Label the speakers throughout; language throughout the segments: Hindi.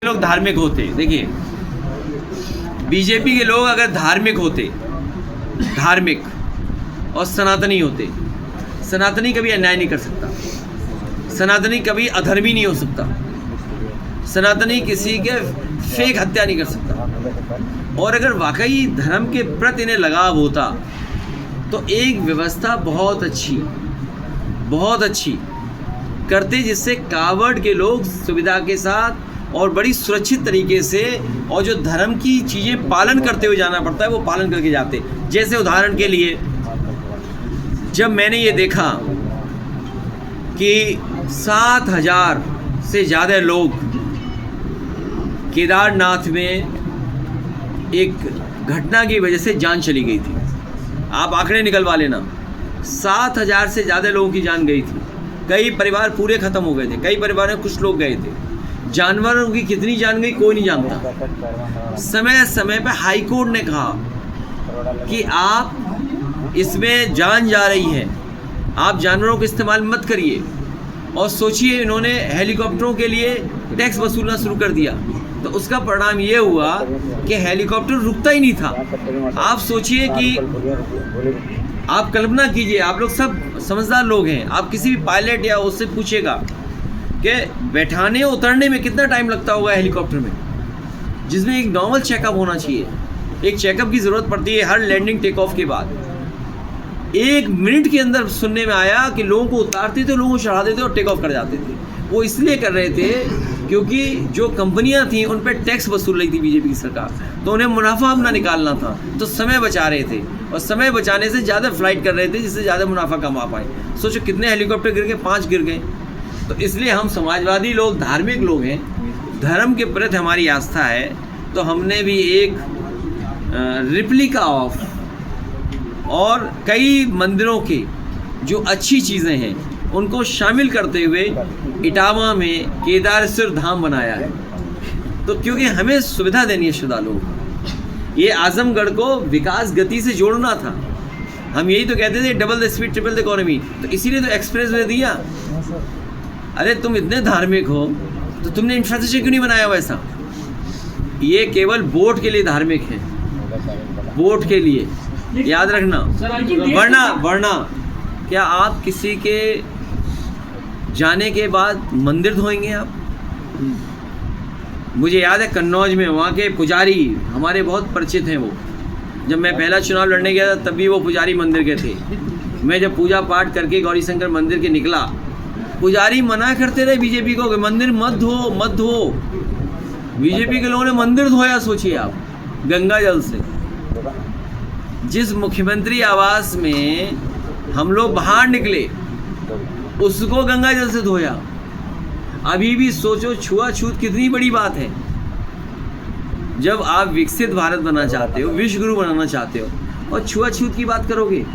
Speaker 1: लोग धार्मिक होते, देखिए बीजेपी के लोग अगर धार्मिक होते, धार्मिक और सनातनी होते, सनातनी कभी अन्याय नहीं कर सकता, सनातनी कभी अधर्मी नहीं हो सकता, सनातनी किसी के फेक हत्या नहीं कर सकता। और अगर वाकई धर्म के प्रति इन्हें लगाव होता तो एक व्यवस्था बहुत अच्छी करते, जिससे कावड़ के लोग सुविधा के साथ और बड़ी सुरक्षित तरीके से, और जो धर्म की चीज़ें पालन करते हुए जाना पड़ता है वो पालन करके जाते। जैसे उदाहरण के लिए जब मैंने ये देखा कि 7,000 से ज़्यादा लोग केदारनाथ में एक घटना की वजह से जान चली गई थी, आप आंकड़े निकलवा लेना, 7,000 से ज़्यादा लोगों की जान गई थी। कई परिवार पूरे ख़त्म हो गए थे, कई परिवार में कुछ लोग गए थे। जानवरों की कितनी जान गई कोई नहीं जानता। समय समय पर हाई कोर्ट ने कहा कि आप इसमें जान जा रही है, आप जानवरों का इस्तेमाल मत करिए। और सोचिए, इन्होंने हेलीकॉप्टरों के लिए टैक्स वसूलना शुरू कर दिया, तो उसका परिणाम ये हुआ कि हेलीकॉप्टर रुकता ही नहीं था। आप सोचिए कि आप कल्पना कीजिए, आप लोग सब समझदार लोग हैं, आप किसी भी पायलट या उससे पूछेगा कि बैठाने उतरने में कितना टाइम लगता होगा हेलीकॉप्टर में, जिसमें एक नॉर्मल चेकअप होना चाहिए। एक चेकअप की ज़रूरत पड़ती है हर लैंडिंग टेक ऑफ के बाद। 1 मिनट के अंदर सुनने में आया कि लोगों को उतारते थे, लोगों को चढ़ा देते और टेक ऑफ कर जाते थे। वो इसलिए कर रहे थे क्योंकि जो कंपनियां थीं उन पर टैक्स वसूल रही थी बीजेपी की सरकार, तो उन्हें मुनाफा अपना निकालना था, तो समय बचा रहे थे, और समय बचाने से ज़्यादा फ्लाइट कर रहे थे जिससे ज़्यादा मुनाफा कमा पाए। सोचो कितने हेलीकॉप्टर गिर गए, 5 गिर गए। तो इसलिए हम समाजवादी लोग, धार्मिक लोग हैं, धर्म के प्रति हमारी आस्था है, तो हमने भी एक रिप्लिका ऑफ और कई मंदिरों के जो अच्छी चीज़ें हैं उनको शामिल करते हुए इटावा में केदारेश्वर धाम बनाया है। तो क्योंकि हमें सुविधा देनी है श्रद्धालुओं को, ये आजमगढ़ को विकास गति से जोड़ना था। हम यही तो कहते थे double the speed triple the economy, तो इसीलिए तो एक्सप्रेस वे दिया। अरे तुम इतने धार्मिक हो तो तुमने इंफ्रास्ट्रक्चर क्यों नहीं बनाया वैसा? ये केवल वोट के लिए धार्मिक है, वोट के लिए, याद रखना। वरना क्या आप किसी के जाने के बाद मंदिर धोएंगे आप? मुझे याद है कन्नौज में वहाँ के पुजारी हमारे बहुत परिचित हैं। वो जब मैं पहला चुनाव लड़ने गया था तब भी वो पुजारी मंदिर के थे। मैं जब पूजा पाठ करके गौरी शंकर मंदिर के निकला, पुजारी मना करते रहे बीजेपी को कि मंदिर मत धो। बीजेपी के लोगों ने मंदिर धोया, सोचिए आप, गंगा जल से। जिस मुख्यमंत्री आवास में हम लोग बाहर निकले उसको गंगा जल से धोया। अभी भी सोचो छुआछूत कितनी बड़ी बात है। जब आप विकसित भारत बनना चाहते हो, विश्व गुरु बनाना चाहते हो, और छुआछूत की बात करोगे,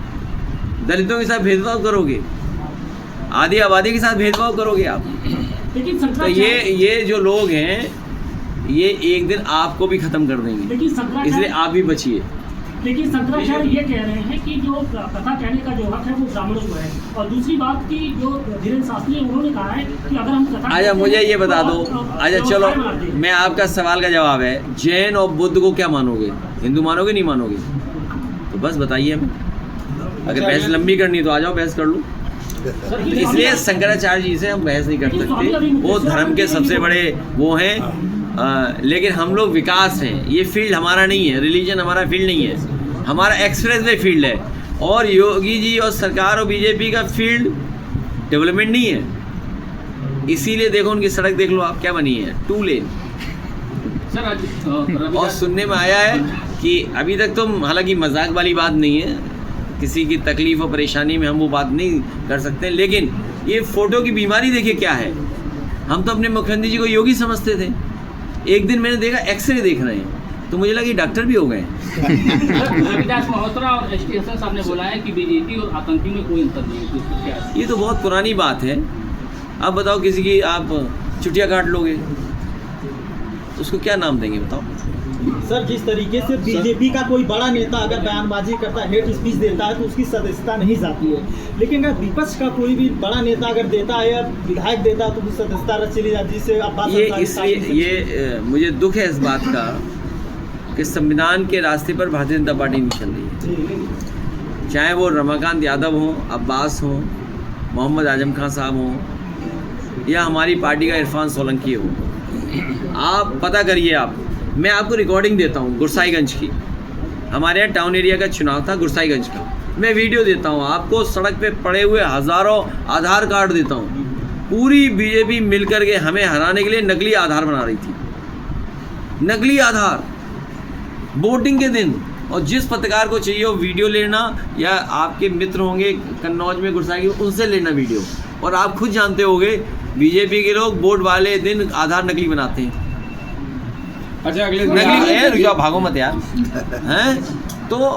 Speaker 1: दलितों के साथ भेदभाव करोगे, आधी आबादी के साथ भेदभाव करोगे आप, तो ये जो लोग हैं ये एक दिन आपको भी खत्म कर देंगे। इसलिए आप भी बचिए।
Speaker 2: लेकिन शंकराचार्य ये कह रहे हैं कि जो कथा कहने का जो हक है वो ब्राह्मणों को है, और दूसरी बात की जो धीरेन्द्र शास्त्री है उन्होंने कहा है कि अगर हम कथा,
Speaker 1: अच्छा मुझे ये बता दो, अच्छा चलो मैं आपका सवाल का जवाब है, जैन और बुद्ध को क्या मानोगे? हिंदू मानोगे नहीं मानोगे? तो बस बताइए हमें। अगर बहस लंबी करनी तो आ जाओ, बहस कर लो। इसलिए शंकराचार्य जी से हम बहस नहीं कर सकते, वो धर्म के सबसे बड़े वो हैं। लेकिन हम लोग विकास हैं, ये फील्ड हमारा नहीं है, रिलीजन हमारा फील्ड नहीं है, हमारा एक्सप्रेस वे फील्ड है। और योगी जी और सरकार और बीजेपी का फील्ड डेवलपमेंट नहीं है। इसीलिए देखो उनकी सड़क देख लो आप, क्या बनी है, 2 लेन। और सुनने में आया है कि अभी तक तो, हालांकि मजाक वाली बात नहीं है, किसी की तकलीफ और परेशानी में हम वो बात नहीं कर सकते, लेकिन ये फोटो की बीमारी देखिए क्या है। हम तो अपने मुख्यमंत्री जी को योगी समझते थे, एक दिन मैंने देखा एक्सरे देख रहे हैं तो मुझे लगा कि डॉक्टर भी हो गए।
Speaker 3: रविदास मल्होत्रा और एसटी साहब ने बोला है कि बीजेपी और आतंकी में कोई अंतर नहीं है।
Speaker 1: ये तो बहुत पुरानी बात है। अब बताओ किसी की आप चुटिया काट लोगे उसको क्या नाम देंगे बताओ?
Speaker 4: सर, जिस तरीके से बीजेपी का कोई बड़ा नेता अगर बयानबाजी करता है, हेट स्पीच देता है, तो उसकी सदस्यता नहीं जाती है। लेकिन अगर विपक्ष का कोई भी बड़ा नेता अगर देता है या विधायक देता है तो उसकी सदस्यता रद्द चली जाती है। जिससे आप बात
Speaker 1: ये मुझे दुख है इस बात का कि संविधान के रास्ते पर भारतीय जनता पार्टी नहीं चल रही है। चाहे वो रमाकांत यादव हों, अब्बास हों, मोहम्मद आजम खान साहब हों, या हमारी पार्टी का इरफान सोलंकी हो। आप पता करिए, मैं आपको रिकॉर्डिंग देता हूँ गुरसाईगंज की। हमारे यहाँ टाउन एरिया का चुनाव था गुरसाईगंज का, मैं वीडियो देता हूँ आपको। सड़क पे पड़े हुए हज़ारों आधार कार्ड देता हूँ। पूरी बीजेपी मिलकर के हमें हराने के लिए नकली आधार बना रही थी, नकली आधार वोटिंग के दिन। और जिस पत्रकार को चाहिए वो वीडियो लेना, या आपके मित्र होंगे कन्नौज में गुरसाई, उनसे लेना वीडियो। और आप खुद जानते होंगे बीजेपी के लोग वोट वाले दिन आधार नकली बनाते हैं।
Speaker 5: अच्छा, अगले
Speaker 1: नकली, रुक जाओ, भागो मत यार, हैं तो